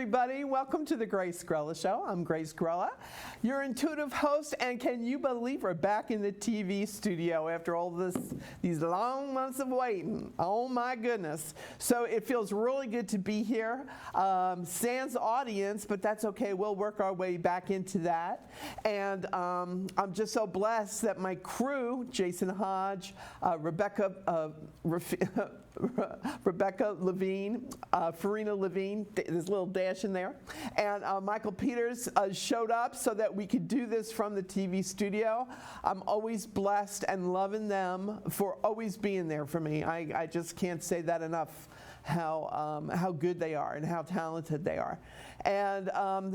everybody. Welcome to the Grace Grella Show. I'm Grace Grella, your intuitive host, and can you believe we're back in the TV studio after all these long months of waiting? Oh my goodness. So it feels really good to be here. Sans audience, but that's okay. We'll work our way back into that. And I'm just so blessed that my crew, Jason Hodge, Rebecca Levine, Farina Levine, there's a little dash in there, and Michael Peters showed up so that we could do this from the TV studio. I'm always blessed and loving them for always being there for me. I just can't say that enough, how good they are and how talented they are. And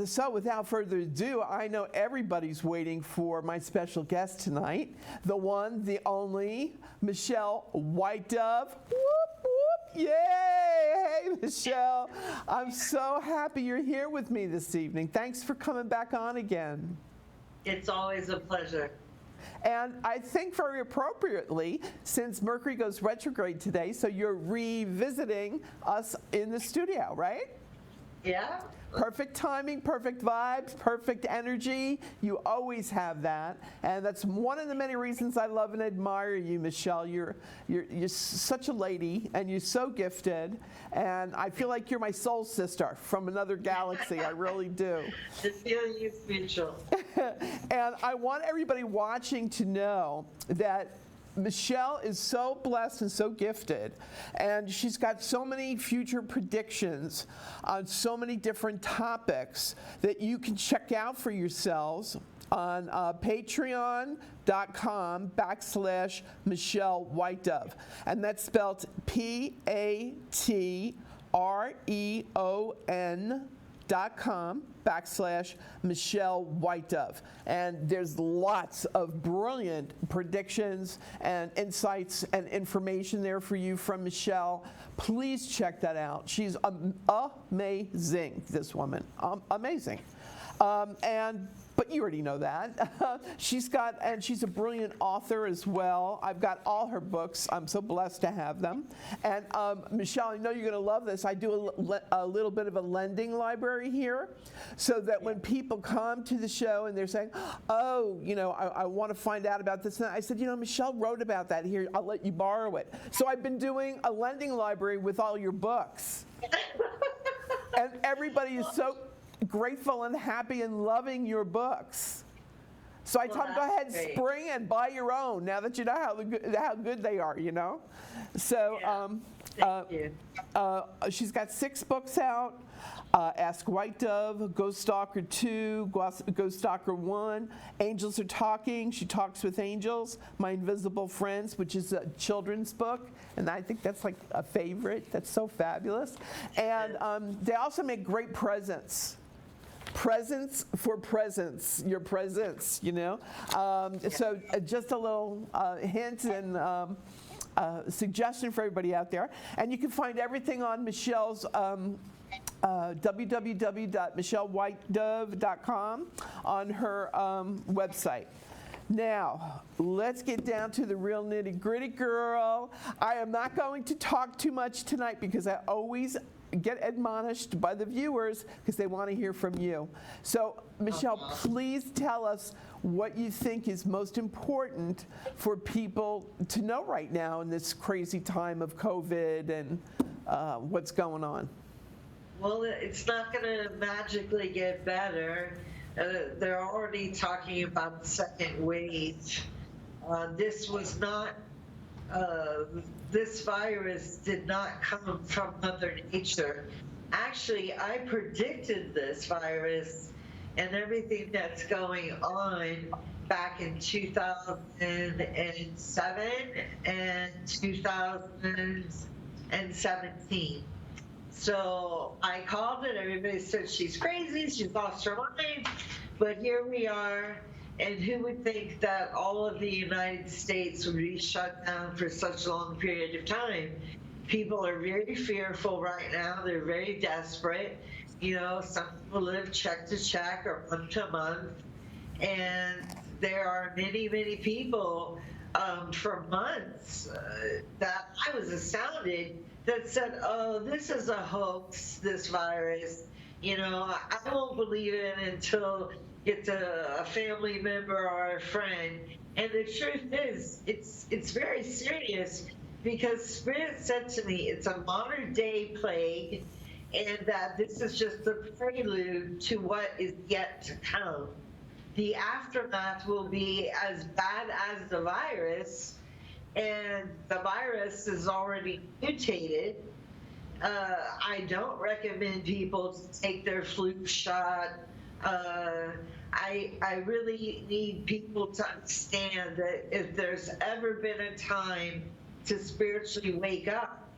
so without further ado, I know everybody's waiting for my special guest tonight, the one, the only, Michelle Whitedove. Whoop, whoop, yay! Hey, Michelle. I'm so happy you're here with me this evening. Thanks for coming back on again. It's always a pleasure. And I think very appropriately, since Mercury goes retrograde today, so you're revisiting us in the studio, right? Yeah. Perfect timing, perfect vibes, perfect energy. You always have that, and that's one of the many reasons I love and admire you, Michelle. You're such a lady, and you're so gifted, and I feel like you're my soul sister from another galaxy. I really do. The feeling is mutual. And I want everybody watching to know that Michelle is so blessed and so gifted, and she's got so many future predictions on so many different topics that you can check out for yourselves on patreon.com/Michelle Whitedove. And that's spelled patreon.com/Michelle Whitedove. And there's lots of brilliant predictions and insights and information there for you from Michelle. Please check that out. She's amazing, this woman. Amazing. But you already know that. She's a brilliant author as well. I've got all her books. I'm so blessed to have them. And Michelle, I know you're going to love this. I do a little bit of a lending library here, so that when people come to the show and they're saying, oh, I want to find out about this, and I said, Michelle wrote about that here. I'll let you borrow it. So I've been doing a lending library with all your books. And everybody is so grateful and happy and loving your books. So I tell them, go ahead, spring and buy your own, now that you know how good they are, So Thank you. She's got 6 books out. Ask Whitedove, Ghost Stalker 2, Ghost Stalker 1, Angels Are Talking, She Talks with Angels, My Invisible Friends, which is a children's book, and I think that's like a favorite. That's so fabulous. And they also make great presents. Presents for presents, your presents, So just a little hint and suggestion for everybody out there. And you can find everything on Michelle's www.michellewhitedove.com on her website. Now, let's get down to the real nitty-gritty, girl. I am not going to talk too much tonight because I always get admonished by the viewers because they want to hear from you. So, Michelle, please tell us what you think is most important for people to know right now in this crazy time of COVID and what's going on. Well, it's not going to magically get better. They're already talking about the second wave. This virus did not come from Mother Nature. Actually, I predicted this virus and everything that's going on back in 2007 and 2017. So I called it. Everybody said she's crazy, she's lost her mind. But here we are. And who would think that all of the United States would be shut down for such a long period of time? People are very fearful right now. They're very desperate. Some people live check to check or month to month. And there are many, many people for months that I was astounded that said, oh, this is a hoax, this virus. I won't believe it until it's a family member or a friend. And the truth is, it's very serious because Spirit said to me, it's a modern day plague, and that this is just the prelude to what is yet to come. The aftermath will be as bad as the virus, and the virus is already mutated. I don't recommend people to take their flu shot. I really need people to understand that if there's ever been a time to spiritually wake up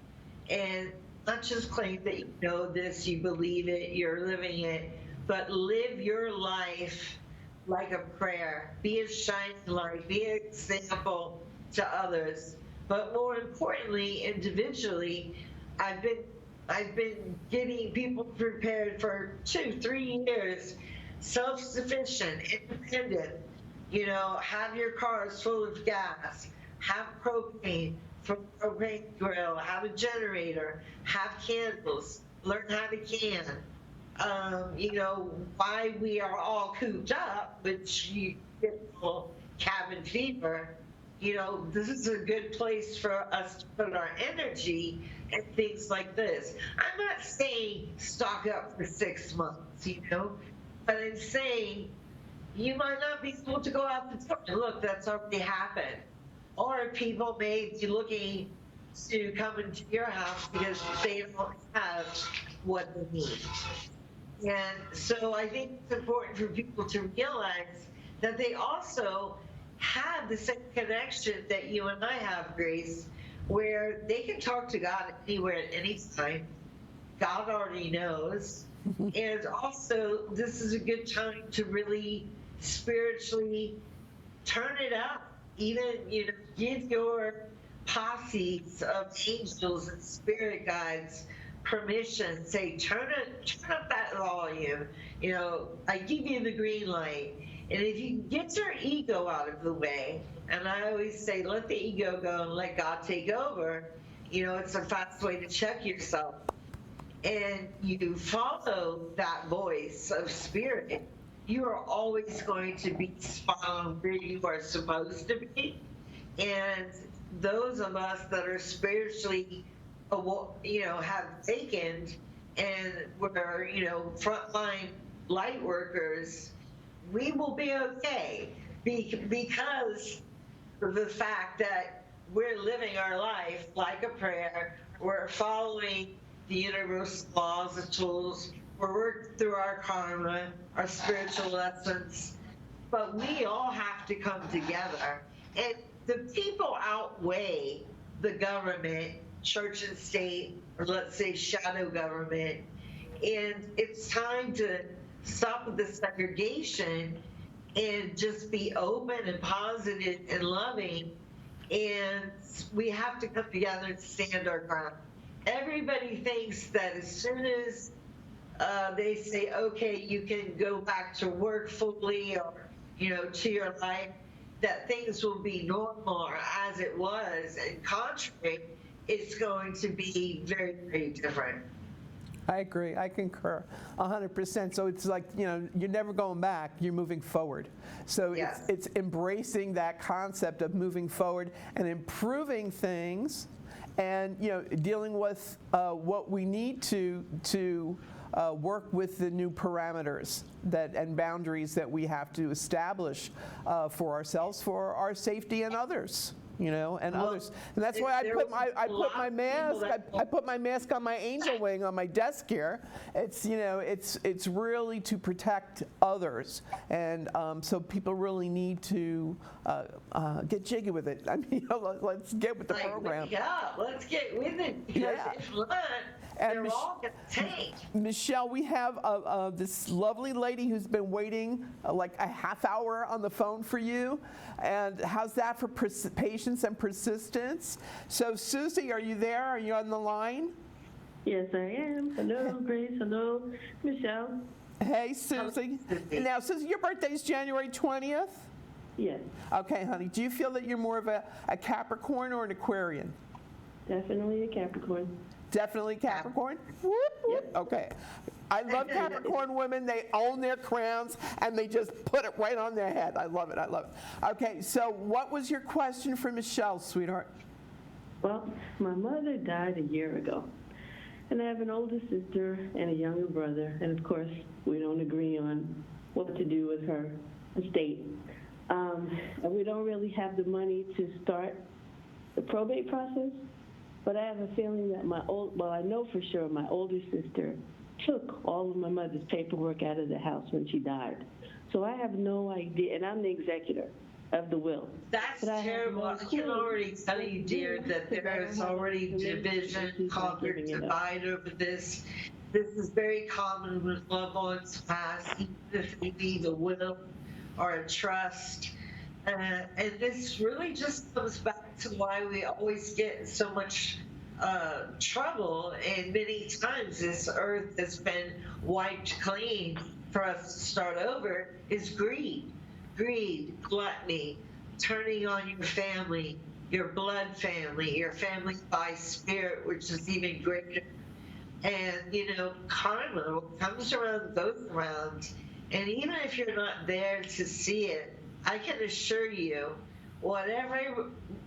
and not just claim that you know this, you believe it, you're living it, but live your life like a prayer. Be a shining light, be an example to others. But more importantly, individually, I've been getting people prepared for 2-3 years, self-sufficient, independent. Have your cars full of gas, have propane from propane grill, have a generator, have candles, learn how to can. Why we are all cooped up, which you get a little cabin fever, this is a good place for us to put our energy and things like this. I'm not saying stock up for 6 months, but I'm saying you might not be able to go out the door. And look, that's already happened. Or people may be looking to come into your house because they don't have what they need. And so I think it's important for people to realize that they also have the same connection that you and I have, Grace, where they can talk to God anywhere at any time. God already knows. And also, this is a good time to really spiritually turn it up. Even, give your posses of angels and spirit guides permission. Say, turn up that volume. I give you the green light. And if you get your ego out of the way, and I always say, let the ego go and let God take over, it's a fast way to check yourself. And you follow that voice of spirit, you are always going to be spot on where you are supposed to be. And those of us that are spiritually, have awakened and we're, frontline light workers, we will be okay because of the fact that we're living our life like a prayer. We're following the universal laws, the tools. We're working through our karma, our spiritual lessons. But we all have to come together. And the people outweigh the government, church and state, or let's say shadow government. And it's time to stop with the segregation and just be open and positive and loving. And we have to come together and stand our ground. Everybody thinks that as soon as they say, okay, you can go back to work fully or, to your life, that things will be normal or as it was. And contrary, it's going to be very, very different. I agree. I concur 100%. So it's like, you're never going back. You're moving forward. So Yes. it's embracing that concept of moving forward and improving things and, dealing with what we need to work with the new parameters and boundaries that we have to establish for ourselves, for our safety and others. Others, and that's why I put my mask on my angel wing on my desk here. It's it's really to protect others, and so people really need to get jiggy with it. I mean, let's get with the program. Yeah, let's get with it because if not, they're all going to tank. Michelle, we have this lovely lady who's been waiting like a half hour on the phone for you. And how's that for patience and persistence? So, Susie, are you there? Are you on the line? Yes, I am. Hello, Grace. Hello, Michelle. Hey, Susie. Now, Susie, your birthday is January 20th? Yes. Okay, honey. Do you feel that you're more of a Capricorn or an Aquarian? Definitely a Capricorn. Definitely Capricorn? Whoop, whoop. Okay. I love Capricorn women. They own their crowns, and they just put it right on their head. I love it. I love it. Okay, so what was your question for Michelle, sweetheart? Well, my mother died a year ago, and I have an older sister and a younger brother, and of course, we don't agree on what to do with her estate. And we don't really have the money to start the probate process, but I have a feeling that I know for sure my older sister took all of my mother's paperwork out of the house when she died. So I have no idea, and I'm the executor of the will. That's terrible. I can already tell you, dear, that there is already division, conquered, divide over this. This is very common with loved ones passed, even if they need a will or a trust. And this really just comes back to why we always get in so much trouble, and many times this earth has been wiped clean for us to start over, is greed. Greed, gluttony, turning on your family, your blood family, your family by spirit, which is even greater. And, karma, what comes around goes around. And even if you're not there to see it, I can assure you, whatever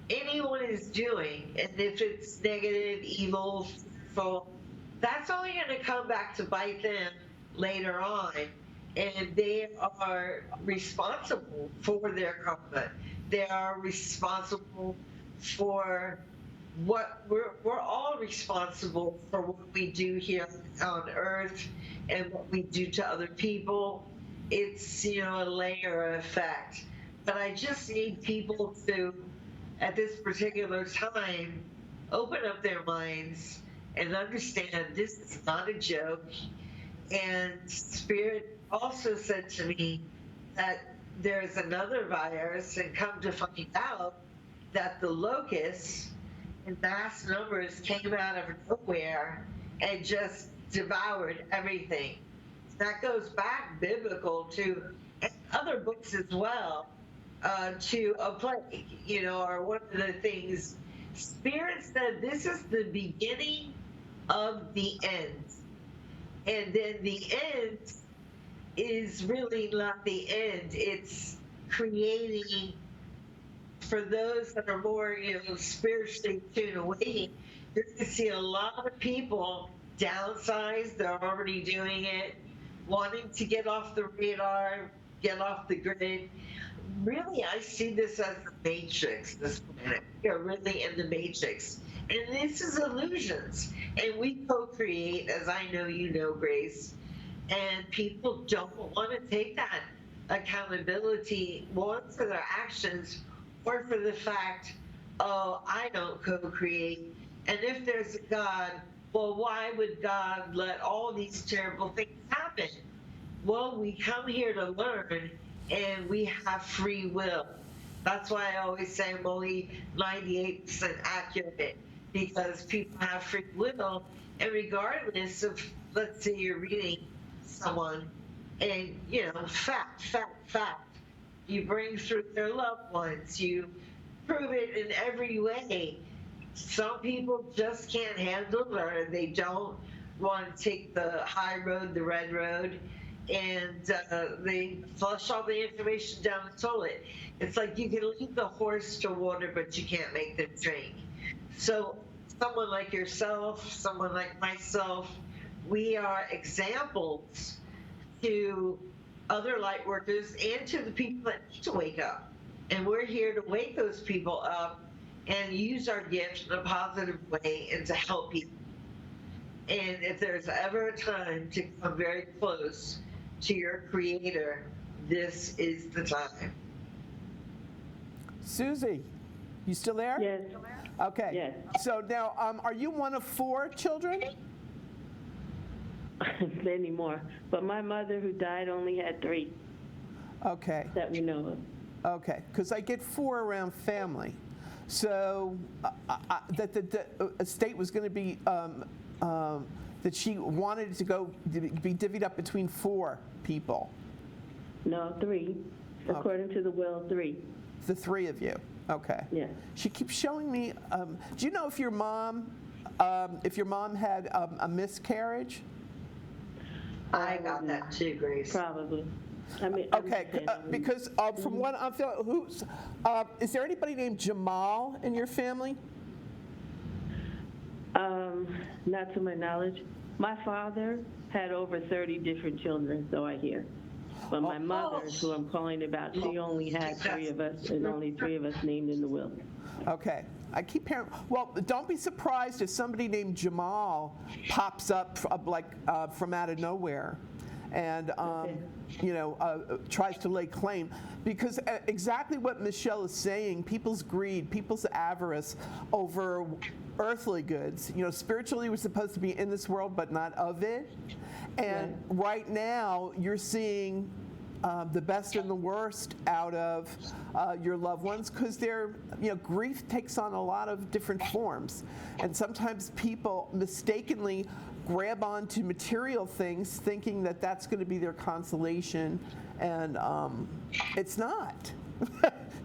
anyone is doing, and if it's negative, evil, fearful, that's only going to come back to bite them later on. And they are responsible for their karma. They are responsible for what we're all responsible for what we do here on earth and what we do to other people. It's, a layer effect. But I just need people to, at this particular time, open up their minds and understand this is not a joke. And Spirit also said to me that there's another virus, and come to find out that the locusts in mass numbers came out of nowhere and just devoured everything. That goes back biblical to other books as well, to a plague, or one of the things. Spirit said this is the beginning of the end. And then the end is really not the end. It's creating, for those that are more, spiritually tuned away, you're going to see a lot of people downsize. They're already doing it, wanting to get off the radar, get off the grid. Really, I see this as the matrix, this planet. We're really in the matrix. And this is illusions. And we co-create, as I know you know, Grace. And people don't want to take that accountability, one, for their actions, or for the fact, oh, I don't co-create. And if there's a God, well, why would God let all these terrible things happen? Well, we come here to learn, and we have free will. That's why I always say I'm only 98% accurate, because people have free will, and regardless of, let's say you're reading someone, and, fact, you bring through their loved ones, you prove it in every way. Some people just can't handle it, or they don't want to take the high road, the red road, and they flush all the information down the toilet. It's like you can lead the horse to water, but you can't make them drink. So someone like yourself, someone like myself, we are examples to other light workers and to the people that need to wake up. And we're here to wake those people up and use our gift in a positive way and to help people. And if there's ever a time to come very close to your Creator, this is the time. Susie, you still there? Yes. Okay. Yes. So now, are you one of 4 children? Many more. But my mother, who died, only had 3 Okay. that we know of. Okay, because I get 4 around family. So that the estate was going to be, that she wanted it to be divvied up between 4 people. No, 3. According to the will, 3. The 3 of you. Okay. Yes. She keeps showing me, do you know if your mom if your mom had a miscarriage? I got that too, Grace. Probably. Okay, because from what I'm feeling, is there anybody named Jamal in your family? Not to my knowledge. My father had over 30 different children, so I hear. But my mother, who I'm calling about, she only had 3 of us, and only 3 of us named in the will. Okay. I keep hearing, well, don't be surprised if somebody named Jamal pops up from out of nowhere and, tries to lay claim. Because exactly what Michelle is saying, people's greed, people's avarice over earthly goods. Spiritually we're supposed to be in this world but not of it. And right now you're seeing the best and the worst out of your loved ones, because grief takes on a lot of different forms, and sometimes people mistakenly grab onto material things thinking that that's going to be their consolation, and it's not.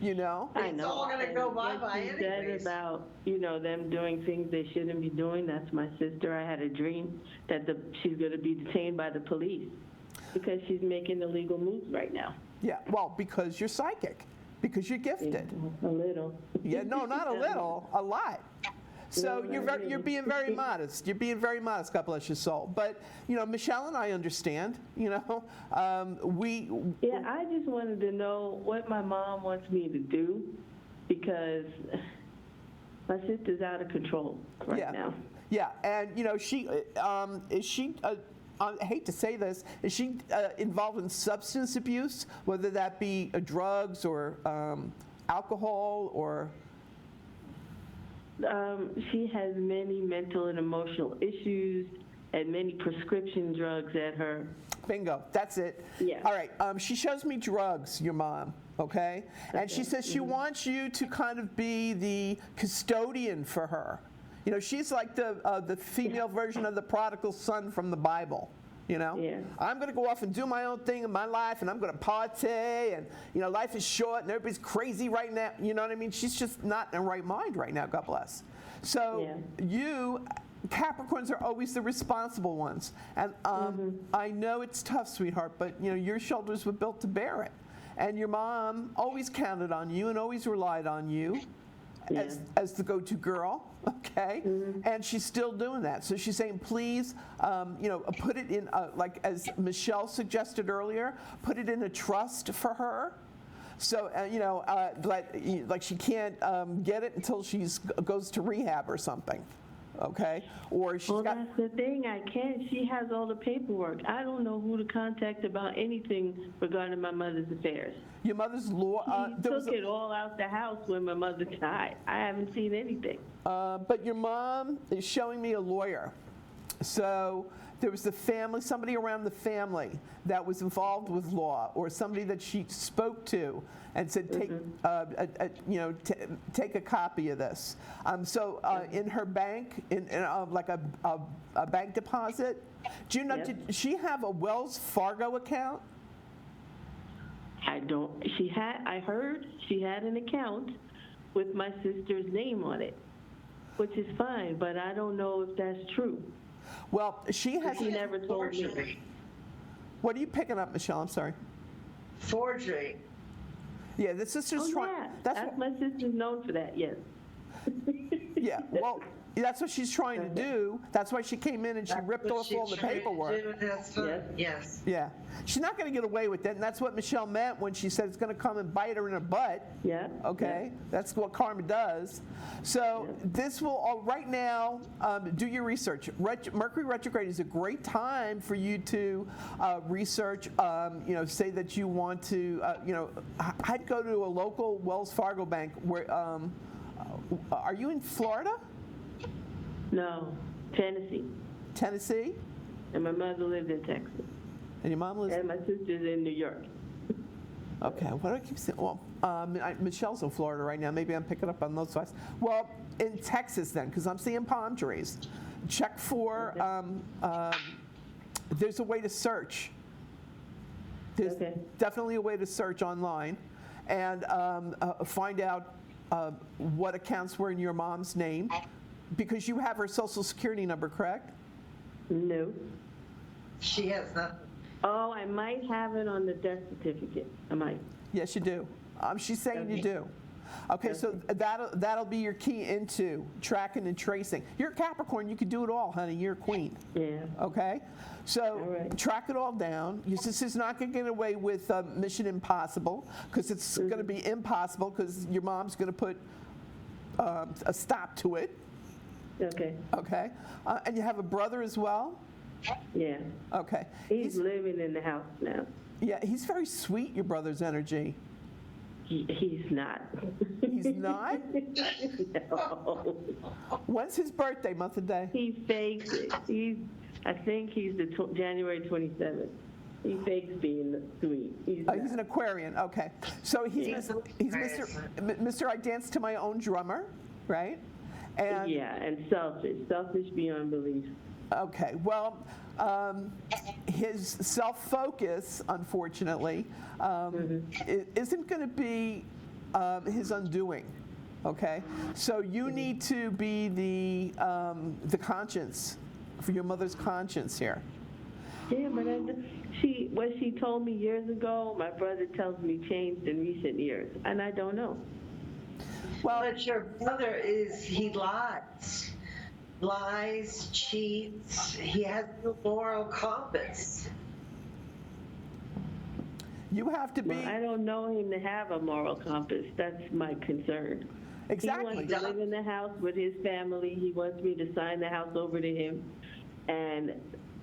I know. It's all going to go bye-bye anyways. About, them doing things they shouldn't be doing. That's my sister. I had a dream that she's going to be detained by the police because she's making illegal moves right now. Yeah, well, because you're psychic, because you're gifted. A little. Yeah, no, not a little, a lot. So you're being very modest. You're being very modest, God bless your soul. But, Michelle and I understand, Yeah, I just wanted to know what my mom wants me to do, because my sister's out of control right now. Yeah, and, is she, I hate to say this, is she involved in substance abuse, whether that be drugs or alcohol or... She has many mental and emotional issues and many prescription drugs at her. Bingo, that's it. Yeah. All right, she shows me drugs, your mom, okay? And she says she wants you to kind of be the custodian for her. She's like the female version of the prodigal son from the Bible. Yeah. I'm going to go off and do my own thing in my life, and I'm going to party, and life is short, and everybody's crazy right now. You know what I mean? She's just not in her right mind right now. God bless. So you, Capricorns, are always the responsible ones, and I know it's tough, sweetheart, but your shoulders were built to bear it, and your mom always counted on you and always relied on you. As the go-to girl, okay? And she's still doing that. So she's saying, please, put it in, like as Michelle suggested earlier, put it in a trust for her. So, like she can't get it until she goes to rehab or something, okay? Or she's got... that's the thing, I can't. She has all the paperwork. I don't know who to contact about anything regarding my mother's affairs. Your mother's law... She took it all out the house when my mother died. I haven't seen anything. But your mom is showing me a lawyer. So there was the family, somebody around the family that was involved with law, or somebody that she spoke to and said, take a copy of this. In her bank, in like a bank deposit, do you know? Did she have a Wells Fargo account? I don't. I heard she had an account with my sister's name on it, which is fine, but I don't know if that's true. Well, she never told me. What are you picking up, Michelle? I'm sorry. Forgery. Yeah, the sister's trying. Yeah. That's my sister's known for that. Yes. Yeah. Well, that's what she's trying to do. That's why she came in and she ripped off all the paperwork. Yes. Yeah. She's not going to get away with it, and that's what Michelle meant when she said it's going to come and bite her in her butt. Yeah. Okay. Yeah. That's what karma does. So this will, right now, do your research. Mercury retrograde is a great time for you to research, say that you want to, I'd go to a local Wells Fargo bank. Where, are you in Florida? No, Tennessee. Tennessee? And my mother lived in Texas. And your mom lives? And my sister's in New York. Okay, what do I keep saying? Well, Michelle's in Florida right now. Maybe I'm picking up on those sides. Well, in Texas then, because I'm seeing palm trees. Check for, there's a way to search. There's definitely a way to search online and find out what accounts were in your mom's name. because you have her social security number, correct? No. She has nothing. Oh, I might have it on the death certificate. I might. Yes, you do. She's saying you do. Okay, so that'll be your key into tracking and tracing. You're a Capricorn, you can do it all, honey. You're a queen. Yeah. Okay? So All right. track it all down. Your sister's not going to get away with Mission Impossible, because it's going to be impossible, because your mom's going to put a stop to it. Okay. Okay? And you have a brother as well? Yeah. Okay. He's living in the house now. Yeah, he's very sweet, your brother's energy. He's not. He's not? No. When's his birthday, month and day? He fakes it. I think he's the January 27th. He fakes being sweet. He's He's an Aquarian, okay. So he's Mr. I Dance to My Own Drummer, right? And yeah, and selfish beyond belief. okay, well, his self-focus, unfortunately, isn't going to be his undoing. Okay, so you need to be the conscience for your mother's conscience here. Yeah, but what she told me years ago, my brother tells me changed in recent years, and I don't know. Well, But your brother he lies, cheats. He has no moral compass. you have to be Well, I don't know him to have a moral compass. That's my concern. exactly. He wants to live in the house with his family. He wants me to sign the house over to him. And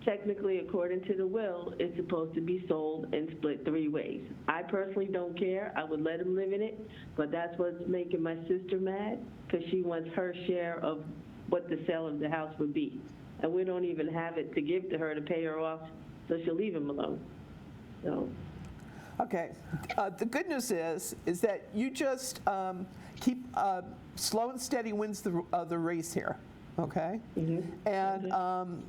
technically, according to the will, it's supposed to be sold and split 3 ways. I personally don't care. I would let him live in it. But that's what's making my sister mad, because she wants her share of what the sale of the house would be. And we don't even have it to give to her to pay her off, so she'll leave him alone. So. Okay. The good news is that you just keep slow and steady wins the race here. Okay. Mm-hmm. And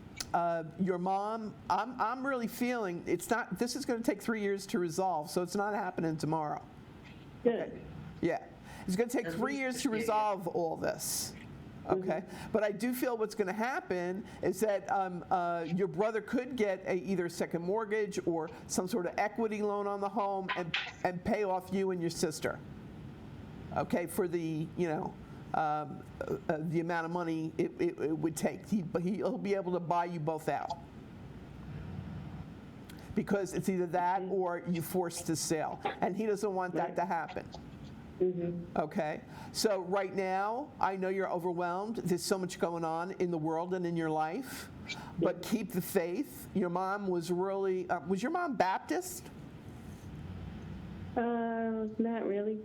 your mom, I'm really feeling it's not. This is going to take 3 years to resolve, so it's not happening tomorrow. Good. Okay. Yeah. It's going to take 3 years to resolve all this. Okay, but I do feel what's going to happen is that your brother could get either a second mortgage or some sort of equity loan on the home and pay off you and your sister. Okay, for the the amount of money it would take. He'll be able to buy you both out, because it's either that or you force the sale, and he doesn't want that to happen. Okay, so right now, I know you're overwhelmed. There's so much going on in the world and in your life, but keep the faith. Your mom was really, was your mom Baptist? Not really.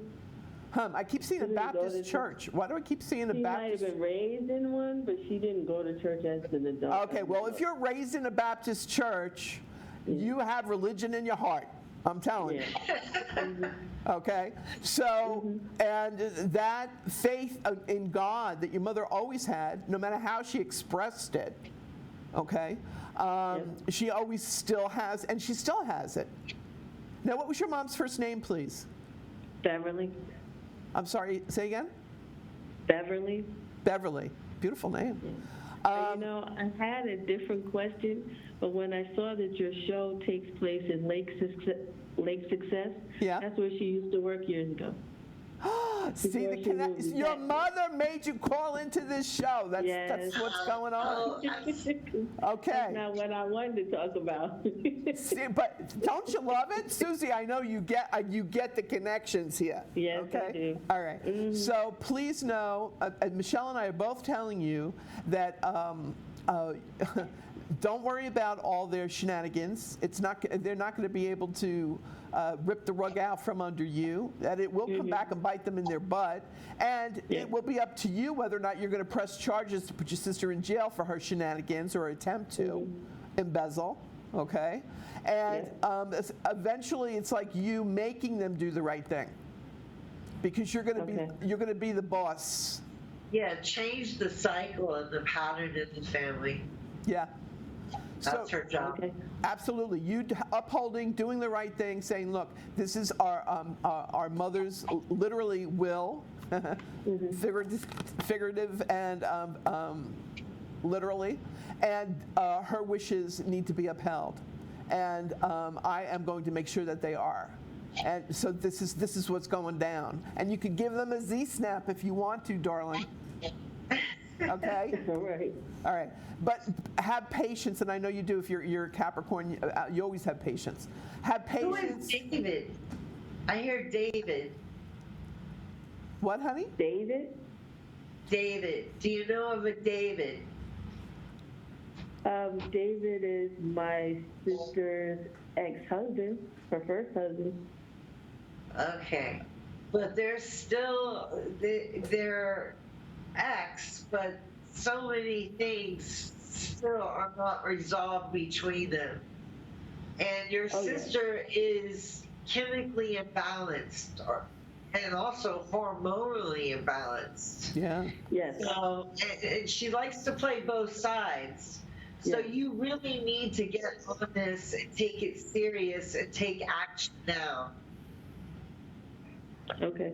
I keep seeing a She didn't go Baptist to church. Why do I keep seeing a She might have Baptist? been raised in one, but she didn't go to church as an adult. Okay, well, if you're raised in a Baptist church, you have religion in your heart. I'm telling you. Okay? So, and that faith in God that your mother always had, no matter how she expressed it, okay, she always still has, and she still has it. Now, what was your mom's first name, please? Beverly. I'm sorry, say again? Beverly. Beverly. Beautiful name. I had a different question, but when I saw that your show takes place in Lake Success, Yeah. that's where she used to work years ago. See, Before she moved to your Texas. mother made you call into this show. That's Yes. what's going on. That's Okay. not what I wanted to talk about. See, but don't you love it, Susie? I know you get the connections here. Yes, okay? I do. All right. So please know, Michelle and I are both telling you that don't worry about all their shenanigans. They're not going to be able to rip the rug out from under you. That it will come back and bite them in their butt, and it will be up to you whether or not you're going to press charges to put your sister in jail for her shenanigans or attempt to embezzle. Okay, and eventually it's like you making them do the right thing, because you're going to be the boss. Yeah, change the cycle and the pattern in the family. Yeah. That's her job. Okay. Absolutely. You upholding, doing the right thing, saying, look, this is our mother's literally will, figurative and literally, and her wishes need to be upheld. And I am going to make sure that they are. And so this is what's going down. And you could give them a Z-snap if you want to, darling. Okay? All right. All right. But have patience, and I know you do if you're Capricorn, you always have patience. Have Who is patience. David? I hear David. What, honey? David? David. Do you know of a David? David is my sister's ex-husband, her first husband. Okay. But they're still, they're ex, but so many things still are not resolved between them. And your sister is chemically imbalanced and also hormonally imbalanced. Yeah. Yes. So, and she likes to play both sides. So Yes. you really need to get on this and take it serious and take action now. Okay.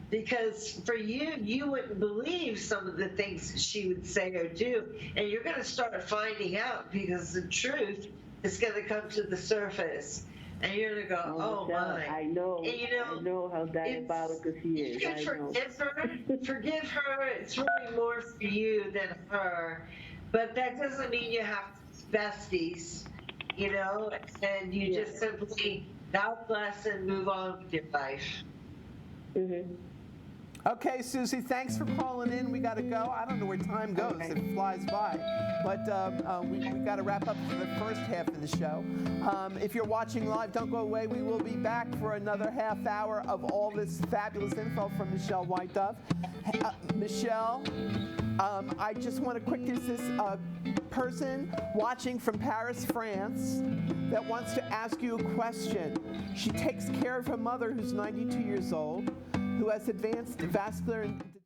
Because for you, you wouldn't believe some of the things that she would say or do. And you're going to start finding out because the truth is going to come to the surface. And you're going to go, oh Michelle, my. I know. And, I know how diabolical she You is. can I know. forgive her. Forgive her. It's really more for you than her. But that doesn't mean you have to be besties, you know, and you just simply God bless and move on with your life. Mm-hmm. Okay, Susie, thanks for calling in. We got to go. I don't know where time goes. Okay. It flies by. But we got to wrap up for the first half of the show. If you're watching live, don't go away. We will be back for another half hour of all this fabulous info from Michelle Whitedove. Michelle, I just want to quick, there's this person watching from Paris, France, that wants to ask you a question. She takes care of her mother, who's 92 years old, who has advanced vascular